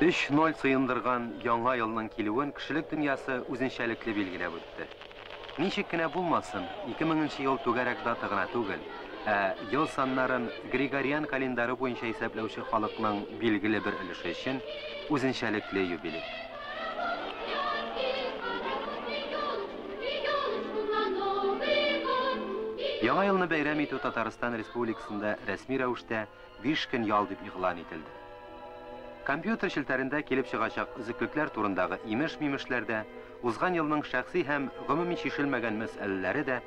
3-0 сыйындырган яңа елның килүен кешелек дөньясы үзенчәлекле билгеләп үтте. Ничек кенә булмасын, 2000 ел түгәрәк дата гына түгел, ел саннарын Григориан календары буенча исәпләүче халыкның билгеле бер өлеше өчен үзенчәлекле юбилей. Яңа елны бәйрәм итү Татарстан Республикасында рәсми рәвештә 5 көн ял дип игълан ителде. Компьютер челтәрендә килеп чыгачак үзеклекләр турындагы имеш-мимешләрдә узган елның шәхси һәм гомуми чишелмәгән мәсьәләләре дә,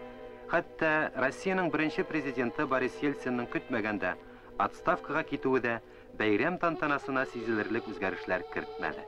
хәтта Россиянең беренче президенты Борис Ельцинның көтмәгәндә отставкага китүе дә бәйрәм тантанасына сизелерлек үзгәрешләр кертмәде.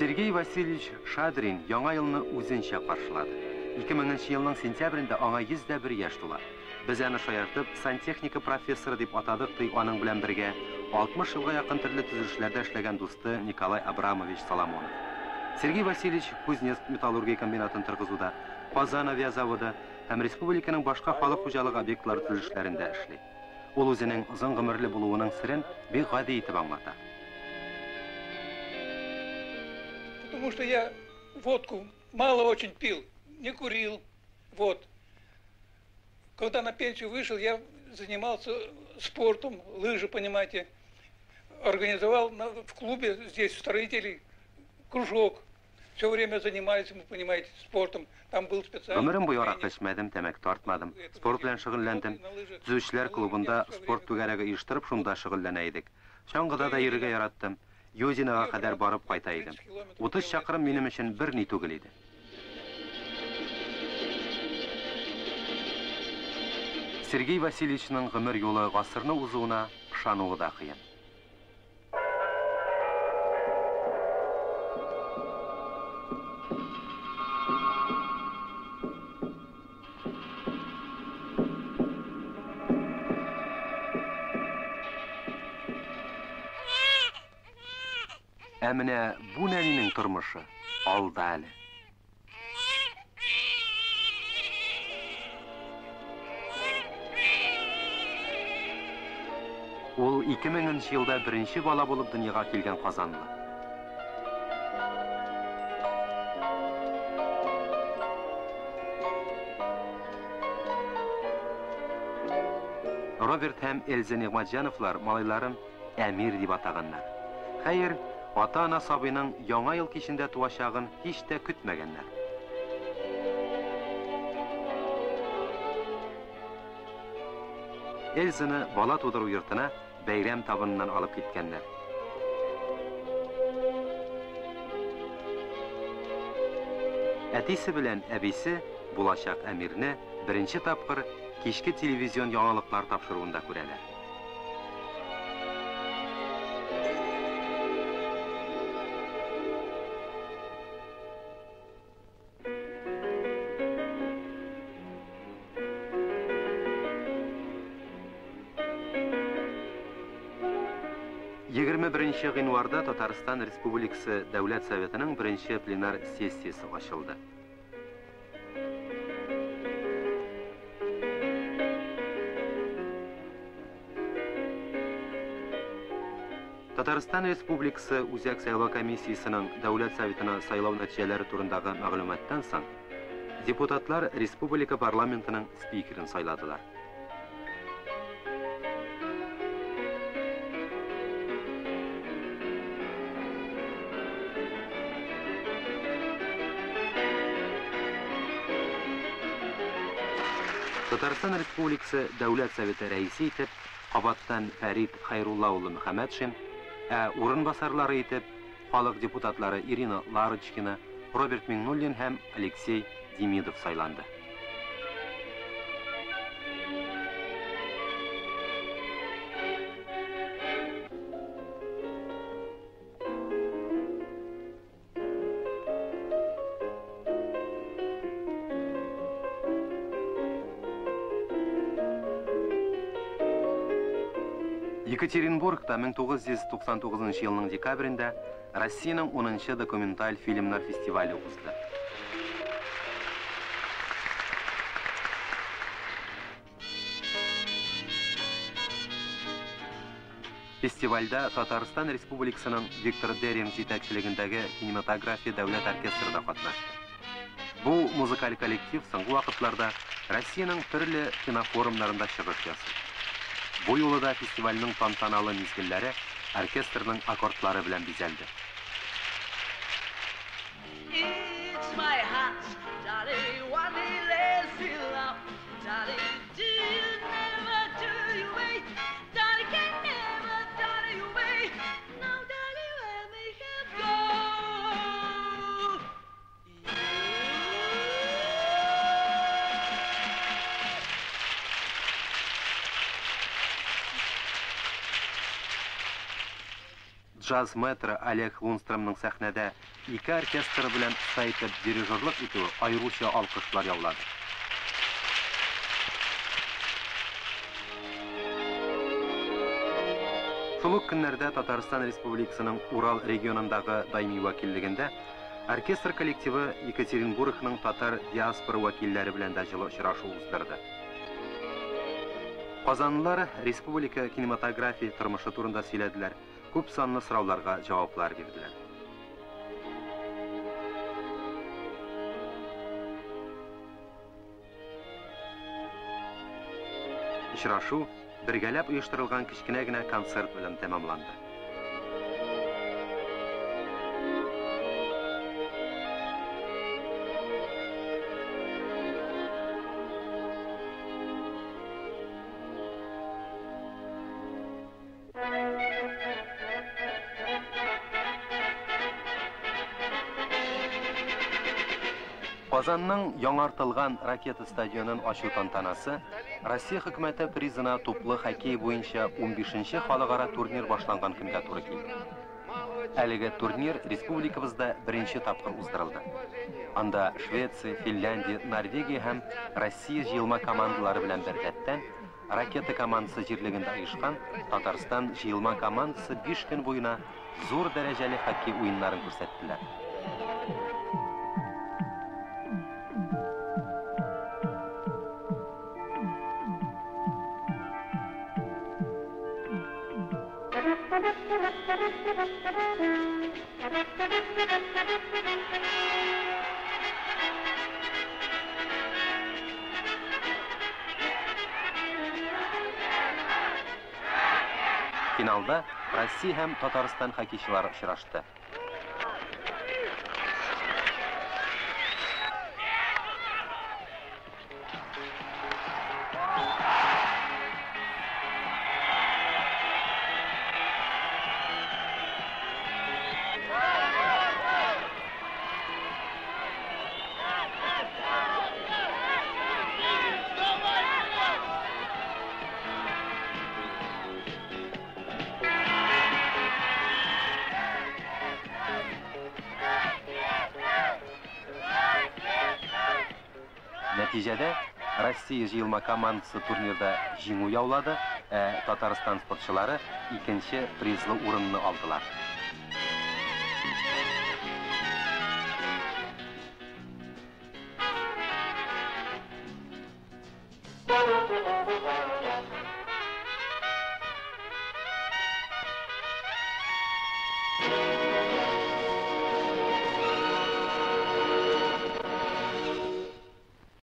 Сергей Васильевич Шадрин яңа елны үзенчә каршылады. 2000 елның сентябрендә аңа 101 яшь тула. Без аны шаяртып сантехника профессоры дип атадык, ди аның белән бергә 60 елга якын төрле төзелешләрдә эшләгән дусты Николай Абрамович Соломонов. Сергей Васильевич Кузнецк металлургия комбинатын торгызуда, Казан авиазаводы һәм республиканың башка халык хуҗалыгы объектлары төзелешләрендә эшли. Ул үзенең озын гомерле булуының сырын бик гади итеп аңлата. Потому что я водку мало очень пил, не курил, вот. Когда на пенсию вышел, я занимался спортом, лыжи, понимаете. Организовал в клубе здесь строителей кружок. Все время занимались, вы понимаете, спортом. Там был специальный... Ömrüm boyu arak içmedim, demek tartmadım. Sport bilen şıgıllendim. Düzüşçüler klubunda sport tügərəgi uyuşturup şunda şıgıllanaydık. Şangıda da yürüge yarattım. Yozinaga kadar barıp qaytaydım. 30 çakırım benim için bir ni tügül idi. Sergey Vasilievичның гомер юлы гасырны узуына ышануы да кыйын. Әміне бу нәнинең тормышы алда әле. Ул 2000 елда беренче бала булып дөньяга килгән Казанлы. Роберт һәм Эльза Нигъмәтҗановлар малайларын Әмир дип атаганнар. Хәер, ата-ана сабыйның яңа ел кичендә туачагын һич тә көтмәгәннәр. Эльзаны бала тудыру йортына бәйрәм табынынан алып киткәннәр. Әтисе белән әбисе булачак Әмирне беренче тапкыр кичке телевизион яңалыклар тапшыруында күрәләр. Гыйнварда Татарстан Республикасы Дәүләт Советының беренче пленар сессиясе ачылды. Татарстан Республикасы Үзәк сайлау комиссиясының Дәүләт Советына сайлау нәтиҗәләре турындагы мәгълүматтан соң депутатлар республика парламентының спикерын сайладылар. Татарстан Республикасы Дәүләт Советы рәисе итеп кабаттан Фәрит Хайрулла улы Мөхәммәтшин, урынбасарлары итеп халык депутатлары Ирина Ларочкина, Роберт Миңнуллин һәм Алексей Демидов сайланды. Екатеринбургта 1999 елның декабрендә Россияның 10-нчы документаль фильмнар фестивале узды. Фестивальдә Татарстан Республикасының Виктор Деринг җитәкчелегендәге кинематография дәүләт оркестры да катнашты. Бу музыкаль коллектив соңгы вакытларда Россиянең төрле кинофорумнарында чыгыш ясый. Бу юлы да фестивальнең тантаналы мизгелләре оркестрның аккордлары белән бизәлде. Джаз мэтры Олег Лунстромның сәхнәдә ике оркестр белән сайтып дирижерлык итүе аеруча алкышлар яулады. Шул ук көннәрдә Татарстан Республикасының Урал регионындагы даими вәкиллегендә оркестр коллективы Екатеринбургның татар диаспора вәкилләре белән дә җылы очрашу уздырды. Казанлылар республика кинематография тормышы турында сөйләделәр. Күп санлы сорауларга җаваплар бирделәр. Очрашу бергәләп оештырылган кечкенә генә концерт белән тәмамланды. Казанның яңартылган ракета стадионын ачу тантанасы Россия хөкүмәте призына туплы хоккей буенча 15-нче халыкара турнир башланган көндә туры килде. Әлеге турнир республикабызда беренче тапкыр уздырылды. Анда Швеция, Финляндия, Норвегия һәм Россия җыелма командалары белән бергәттән ракета командасы җирлегендә оешкан Татарстан җыелма командасы 5 көн буена зур дәрәҗәле хоккей уеннарын күрсәттеләр. Финалда Россия һәм Татарстан хоккейчылары очрашты. Нәтиҗәдә Россия җыелма командасы турнирда җиңү яулады, Татарстан спортчылары икенче призлы урынны алдылар.